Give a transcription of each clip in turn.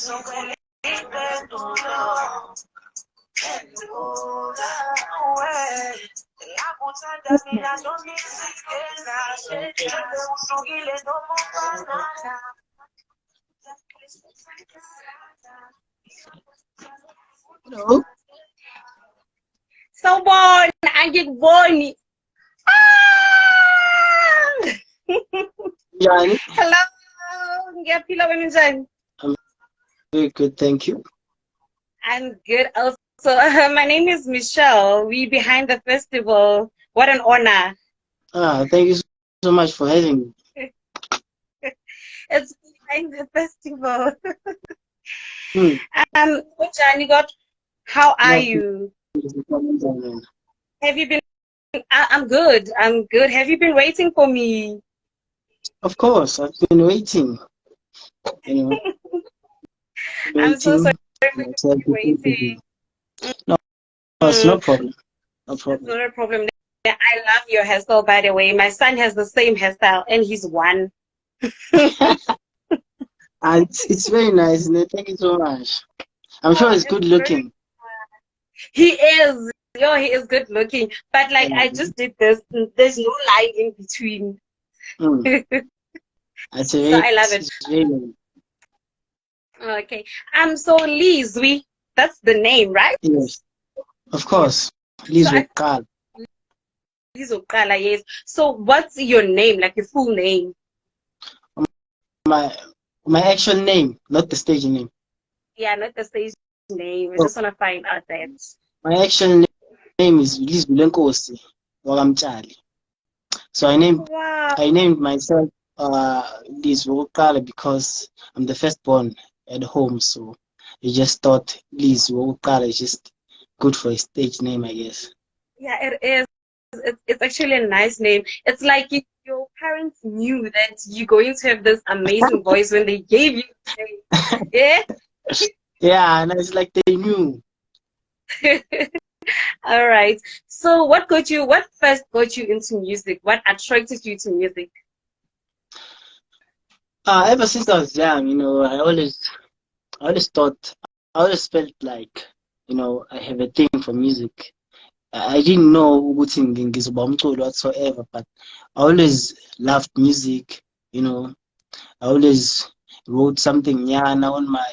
Hello. Sawubona, angikuboni. Ah! Yani, Hello, ngiyaphila wena njani? I'm very good, thank you. I'm good also. My name is Michelle. We behind the festival. What an honor. Thank you so much for having me. It's behind the festival. Hmm. Unjani God, how are No, you? Have you been I'm good. I'm good. Have you been waiting for me? of course, I've been waiting. You know, I'm so sorry waiting. for you waiting. No, it's no Mm, problem. No it's problem. not a problem. Yeah, I love your hairstyle, by the way. My son has the same hairstyle, and he's one. It's very nice, and thank you so much. I'm sure it's It's good very. looking. He is. Yo, he is good looking. But like, I Mhm. just did this. There's no line in between. Hmm. So I love it. It's very nice. Okay. So Liz, that's the name, right? Yes, of Yes. course. So Please, Carl. Liz Okala, yes. So what's your name, like your full name? My my actual name, not the stage name. Yeah, not the stage name. I Oh, just want to find out that. my actual name is Liz Bulenkosi Wagamchali. So Wow. I named myself Liz Wokala because I'm the firstborn at home. So I just thought Liz Wokala is just good for a stage name, I guess. Yeah, it is. It's actually a nice name. It's like if your parents knew that you're going to have this amazing voice when they gave you the name. Yeah, and it's like they knew. Yeah? All right. So what first got you into music? What attracted you to music? Ever since I was young, I always thought, I always felt like, I have a thing for music. I didn't know ukuthi ngizoba umculi whatsoever, but I always loved music, you know. I always wrote something nyana on my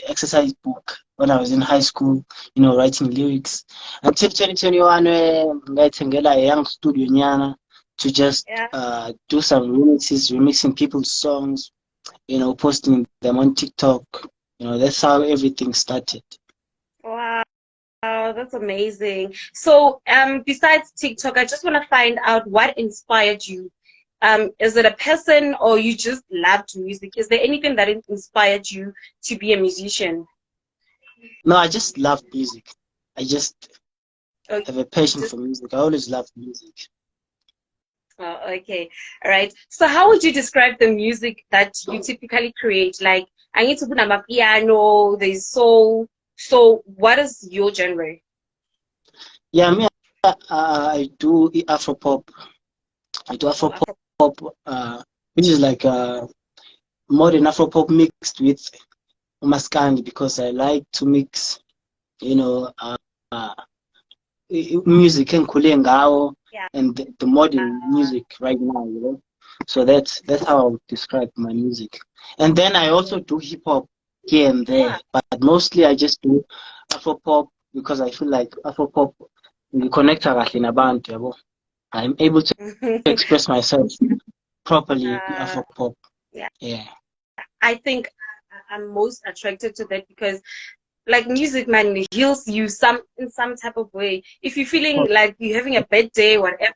exercise book when I was in high school, writing lyrics. Until 2021, where ngayithengela a young studio nyana to just Yeah. do some remixes, remixing people's songs, posting them on TikTok. That's how everything started. Wow, that's amazing. So, besides TikTok, I just want to find out what inspired you. Is it a person or you just loved music? Is there anything that inspired you to be a musician? No, I just love music. I just Or have a passion just for music. I always loved music. okay, all right. So, how would you describe the music that you typically create? Like, I need to put on my piano. There's soul. So, what is your genre? Yeah, I do Afro pop. I do Oh, Afro Afro. pop, which is like modern Afro pop mixed with Umaskandi because I like to mix, you know, uh, music and ngawo Yeah. and the modern music right now. So that's how I would describe my music. And then I also do hip hop here and there, Wow. but mostly I just do Afro pop because I feel like Afro pop ngiconnecta kahle nabantu yabo. I'm able to express myself properly in uh, Afro pop. yeah. Yeah. I think I'm most attracted to that because like music man heals you some in some type of way. If you're feeling like you're having a bad day, whatever,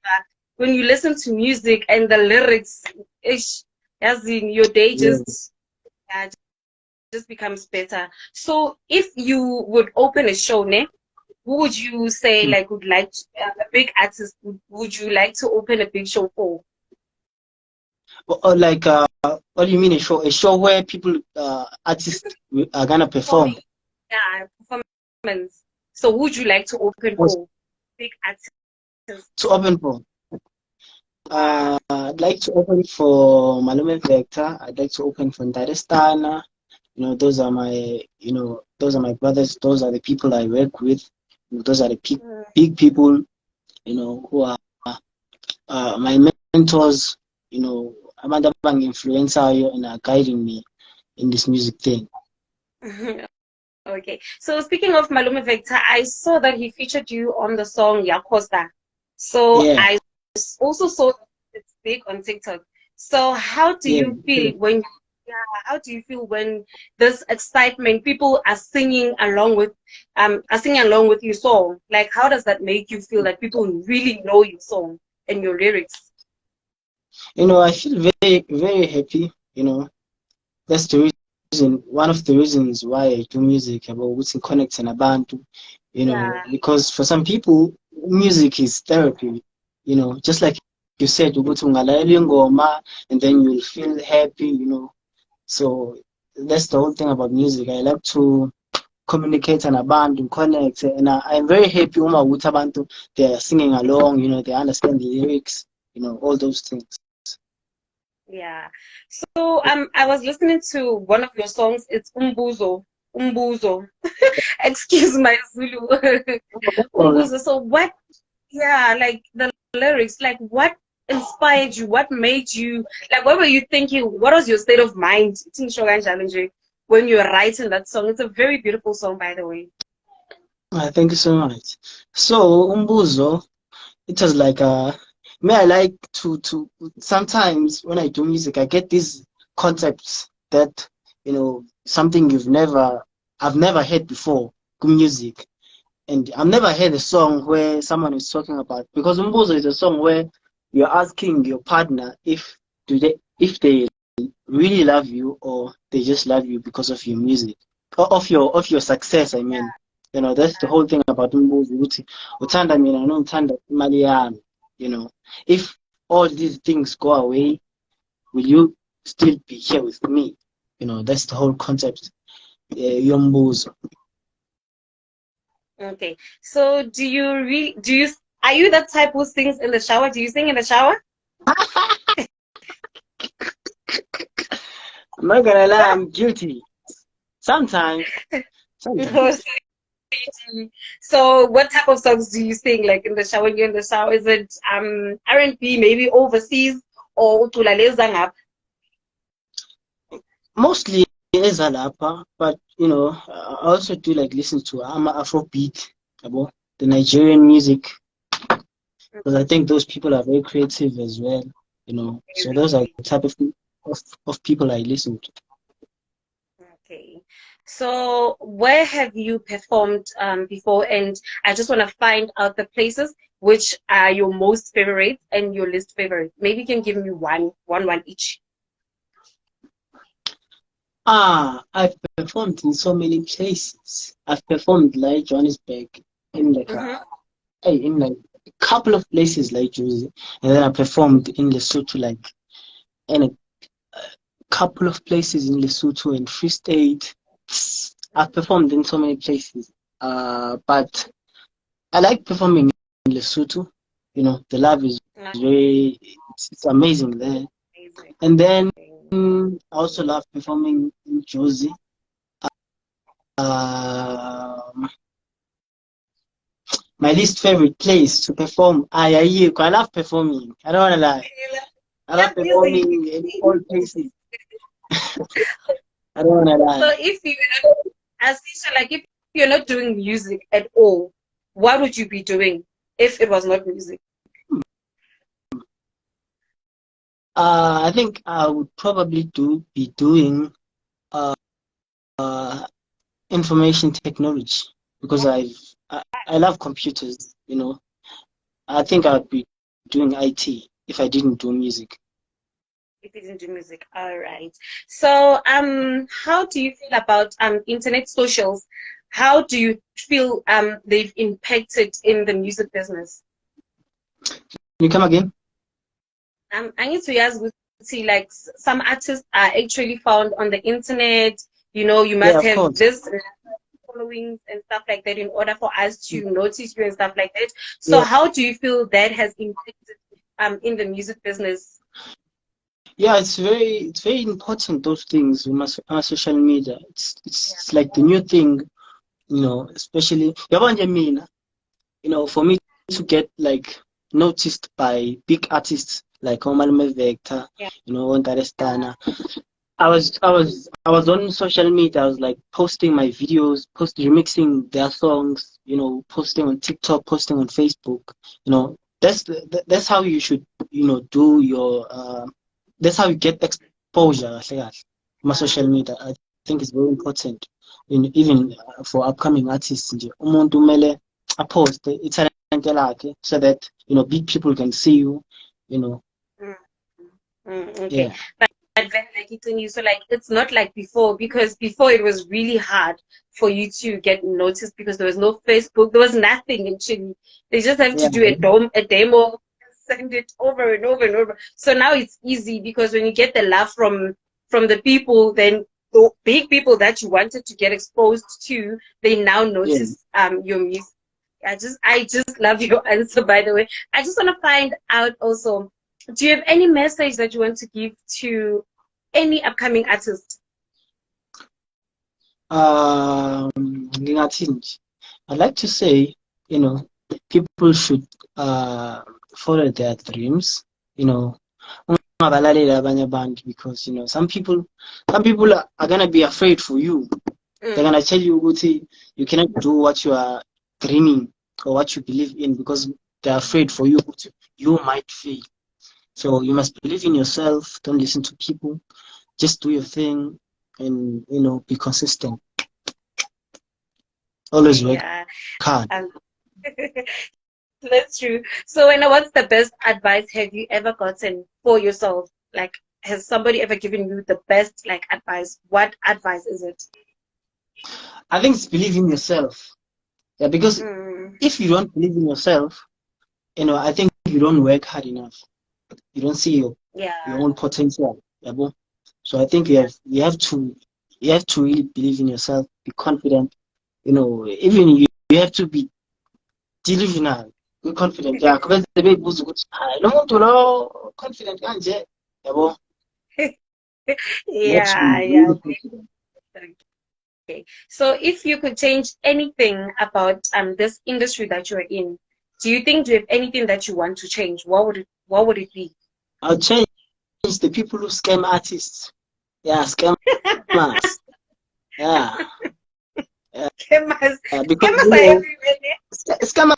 when you listen to music and the lyrics, ish, as in your day Yeah. uh, just becomes better. So if you would open a show, ne, who would you say like would like a big artist would you like to open a big show for? Or like, what do you mean a show? A show where people, artists are gonna perform. Performing, yeah, performance. So who would you like to open Or for? Big artist. to open for. Wow. I'd like to open for Malume Vector. I'd like to open for Ndarestana. those are my, those are my brothers. Those are the people I work with. Those are the Mm. big people, who are my mentors. Abantu abangi-influensayo and are guiding me in this music thing. Okay. So speaking of Malume Vector, I saw that he featured you on the song Yakosta. So Yeah, I also saw that it's big on TikTok. So how do yeah. you feel when, yeah, how do you feel when this excitement, people are singing along with your song? Like, how does that make you feel that people really know your song and your lyrics? I feel very, very happy. That's the reason, one of the reasons why I do music, about ukuthi connect nabantu, Yeah. because for some people, music is therapy, just like you said, ukuthi ungalalela ingoma and then you'll feel happy. So that's the whole thing about music. I like to communicate nabantu, connect, and I'm very happy uma ukuthi abantu, they're singing along, they understand the lyrics, all those things. Yeah. So I was listening to one of your songs. It's Umbuzo. Umbuzo. Excuse my Zulu. Or, Umbuzo. So what, yeah, like the lyrics, like what inspired you? What made you, like what were you thinking? What was your state of mind when you were writing that song? It's a very beautiful song, by the way. thank you so much. So, Umbuzo, it was like me, I like to sometimes when I do music I get these concepts that something I've never heard before music, and I've never heard a song where someone is talking about, because Umbuzo is a song where you're asking your partner if they really love you, or they just love you because of your music, or of your success, I mean. That's the whole thing about Umbuzo, ukuthi uthanda mina noma uthanda imali yami. If all these things go away, will you still be here with me? That's the whole concept. Yombuzo. Okay. So are you that type who sings in the shower? Do you sing in the shower? I'm not gonna lie, I'm guilty. Sometimes. Sometimes. So what type of songs do you sing like in the shower when you're in the shower? Is it R&B, maybe overseas, or ucula leza ngapha? Mostly Ezalapa, but I also do like listen to Afrobeat, the Nigerian music, because I think those people are very creative as well. So those are the type of people I listen to. Okay. So where have you performed before? And I just want to find out the places which are your most favorite and your least favorite. Maybe you can give me one each. I've performed in so many places. I've performed like Johannesburg, in like Mm-hmm. in like a couple of places like Jersey, and then I performed in Lesotho, like in a couple of places in Lesotho and Free State. I've performed in so many places, but I like performing in Lesotho. The love is it's amazing there. Amazing. And then I also love performing in Jersey. My least favorite place to perform, I love performing. I don't want to lie. I love performing in all places. I don't want to lie. So if you're not doing music at all, what would you be doing if it was not music? I think I would probably be doing information technology, because I love computers. I think I'd be doing IT if I didn't do music. If you didn't do music, all right. So how do you feel about internet socials? How do you feel they've impacted in the music business? Can you come again? I need to ask, see, like some artists are actually found on the internet. You Yeah, must of have course. this followings and stuff like that in order for us to notice you and stuff like that. So Yeah. how do you feel that has impacted in the music business? Yeah, it's very important, those things on social media. It's like the new thing, especially yabanje mina, for me to get like noticed by big artists like Omalume Vector, Yeah. Ondarestana. I was on social media. I was like posting my videos, remixing their songs, posting on TikTok, posting on Facebook. That's how you should, do your. That's how you get exposure. My social media, I think, is very important. Even for upcoming artists, nje. Umuntu kumele aposte ithalente lakhe so that big people can see you. You know, Mm, okay. yeah, But then, like it's in you, so like it's not like before, because before it was really hard for you to get noticed because there was no Facebook, there was nothing actually. They just have to yeah, do a demo, send it over and over and over. So now it's easy because when you get the love from the people, then the big people that you wanted to get exposed to, they now yeah. notice your music. I just love your answer, by the way. I just want to find out also, do you have any message that you want to give to any upcoming artist? Ngingathi nje, I'd like to say, people should follow their dreams, ungabalaleli abanye abantu, because some people are gonna be afraid for you. They're Mm, gonna tell you ukuthi you cannot do what you are dreaming or what you believe in because they're afraid for you. You might fail. So you must believe in yourself. Don't listen to people. Just do your thing and be consistent. Always work yeah, hard. um, that's true. So, and what's the best advice have you ever gotten for yourself? Like, has somebody ever given you the best like advice? What advice is it? I think it's believe in yourself. Yeah, because Mm, if you don't believe in yourself, I think you don't work hard enough. You don't see your yeah, own potential. Yeah, bro. So I think you have to really believe in yourself, be confident. Even you have to be delusional, be confident. Yeah, because the big boost good. No muntu lo confident kanje. Yeah, bro. You have to be yeah, yeah. really confident. Okay. So if you could change anything about this industry that you're in, do you think you have anything that you want to change? What would it be? I'll change the people who scam artists. Yeah, scammers. Yeah, Scammers, because scammers are everywhere. scammers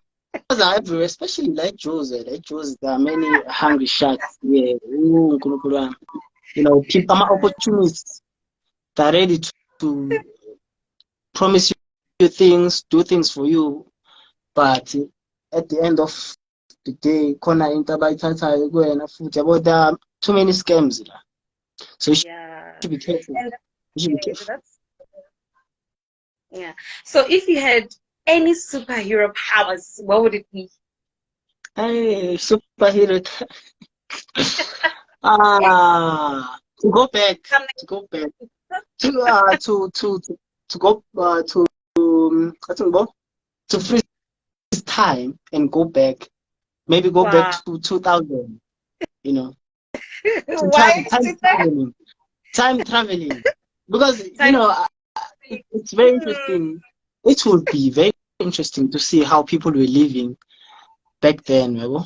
are everywhere, especially like Jose. Like Jose, there are many hungry sharks. Yeah, ooh, nkulunkulu wami. People, opportunists that are ready to promise you things, do things for you, but at the end of the day, khona into abayithathayo kuwena futhi yabo, there are too many scams la. So you Yeah. should be careful. And You should be okay, careful. that's yeah. So if you had any superhero powers, what would it be? Hey, superhero. To go back, Something to go back, to go I think about to freeze time and go back. Maybe go back wow. to 2000. You know, to Why time is that traveling, because time? it's very Hmm, interesting. It would be very interesting to see how people were living back then. Yabo.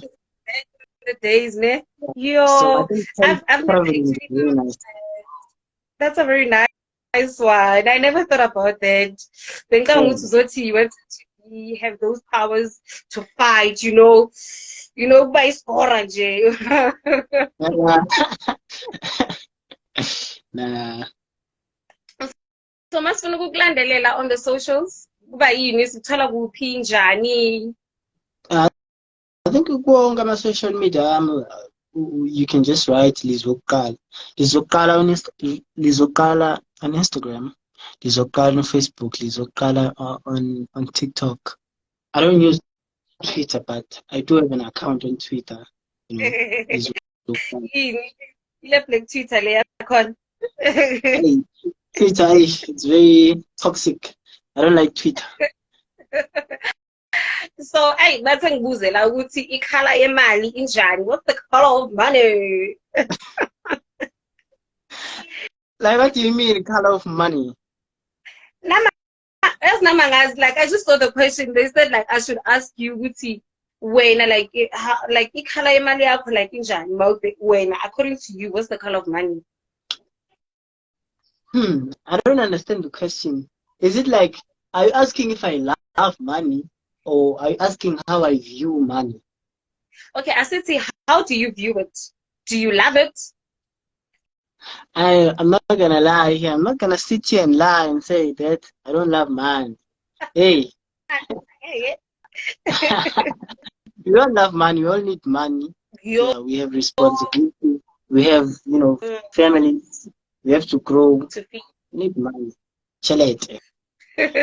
the days, ne? So I Yo, think time I've never traveling is actually very thought of nice. that. That's a very nice one. I never thought about that. Bengicabanga ukuthi uzothi you want to have those powers to fight, ukuba isikora nje. Yeah. Nah. So masifuna ukukulandelela on the socials. Kuba yini sithola kuphi njani? I think go on my social media. You can just write Lizokala. Lizokala on Instagram. Lizokala on Facebook. Lizokala on TikTok. I don't use Twitter, but I do have an account on Twitter. Lizokala. Yini? Ile black Twitter le yakhona. Hey, Twitter, it's very toxic. I don't like Twitter. So, bathi ngibuzela ukuthi ikhala yemali injani? What's the color of money? Like, what do you mean, color of money? Nama, as Namangas, like I just saw the question. They said like I should ask you, Wuti, when like like color imali yakho like injani mawuthi when according to you, what's the color of money? I don't understand the question. Is it like, are you asking if I love money, or are you asking how I view money? Okay, I said, see, how do you view it? Do you love it? I'm not gonna lie here. I'm not gonna sit here and lie and say that I don't love money. Hey, we all love money. We all need money. Yo, Yeah, we have responsibility. We have, families. We have to grow. to feed. We need money. Chelete.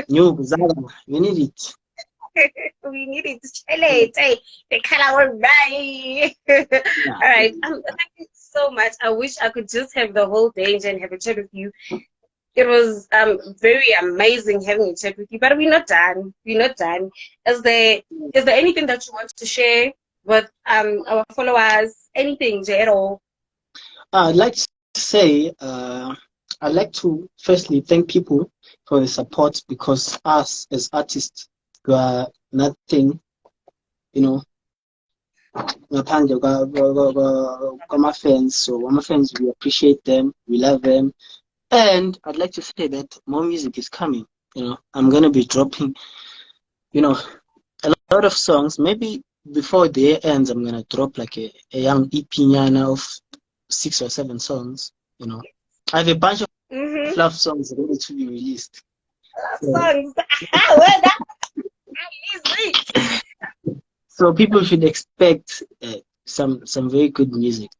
New Zara. We need it. We need it. Hey, the color of money. Yeah. All right. Thank you so much. I wish I could just have the whole day and have a chat with you. It was very amazing having a chat with you, but we're not done. We're not done. Is there anything that you want to share with our followers? Anything, Jay, at all? I'd like to say, I'd like to firstly thank people for the support, because us as artists, we are nothing, ngaphandle kwama-fans. So ama-fans, we appreciate them, we love them. And I'd like to say that more music is coming. I'm gonna be dropping, a lot of songs. Maybe before the year ends, I'm gonna drop like a young EP nyana of 6 or 7 songs. I have a bunch of love songs ready to be released. Songs. So people should expect some very good music.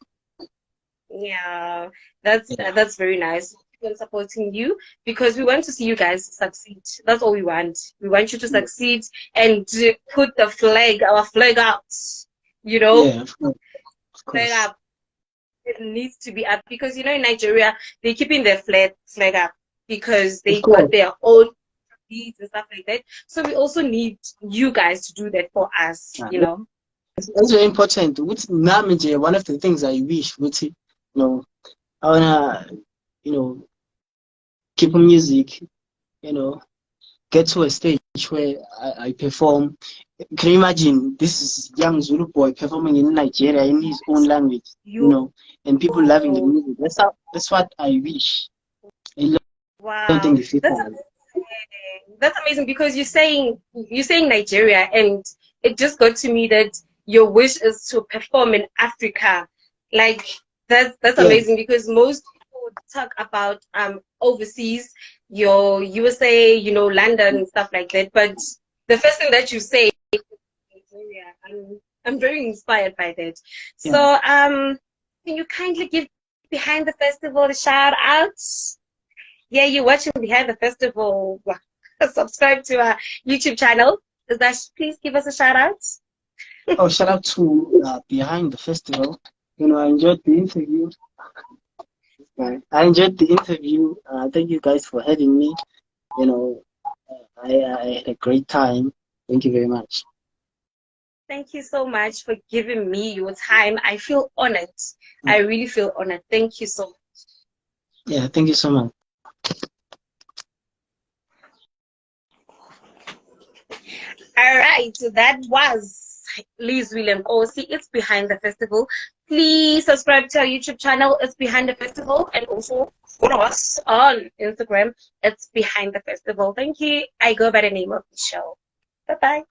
Yeah, that's very nice. We're supporting you because we want to see you guys succeed. That's all we want. We want you to succeed and to put our flag out. Yeah, of course. Flag up. It needs to be up because in Nigeria they're keeping their flag up because they got their own needs and stuff like that. So we also need you guys to do that for us. That's very important. One of the things I wish, I wanna, keep music, get to a stage where I perform. Can you imagine this is young Zulu boy performing in Nigeria in his own language, and people loving the music? That's what I wish. Wow, don't think that's amazing because you're saying Nigeria, and it just got to me that your wish is to perform in Africa. Like that's amazing because most people talk about overseas, your USA, London and stuff like that. But the first thing that you say is Nigeria. I'm very inspired by that. Yeah. So can you kindly give Behind the Festival a shout out? Yeah, you're watching Behind the Festival. Subscribe to our YouTube channel. Please give us a shout out. Oh, shout out to Behind the Festival. I enjoyed the interview. Thank you guys for having me. I had a great time. Thank you very much. Thank you so much for giving me your time. I feel honored. I really feel honored. Thank you so much. Yeah, thank you so much. All right, so that was Liz William Kosi. It's Behind the Festival. Please subscribe to our YouTube channel. It's Behind the Festival, and also follow us on Instagram. It's Behind the Festival. Thank you. I go by the name of Michelle. Bye-bye.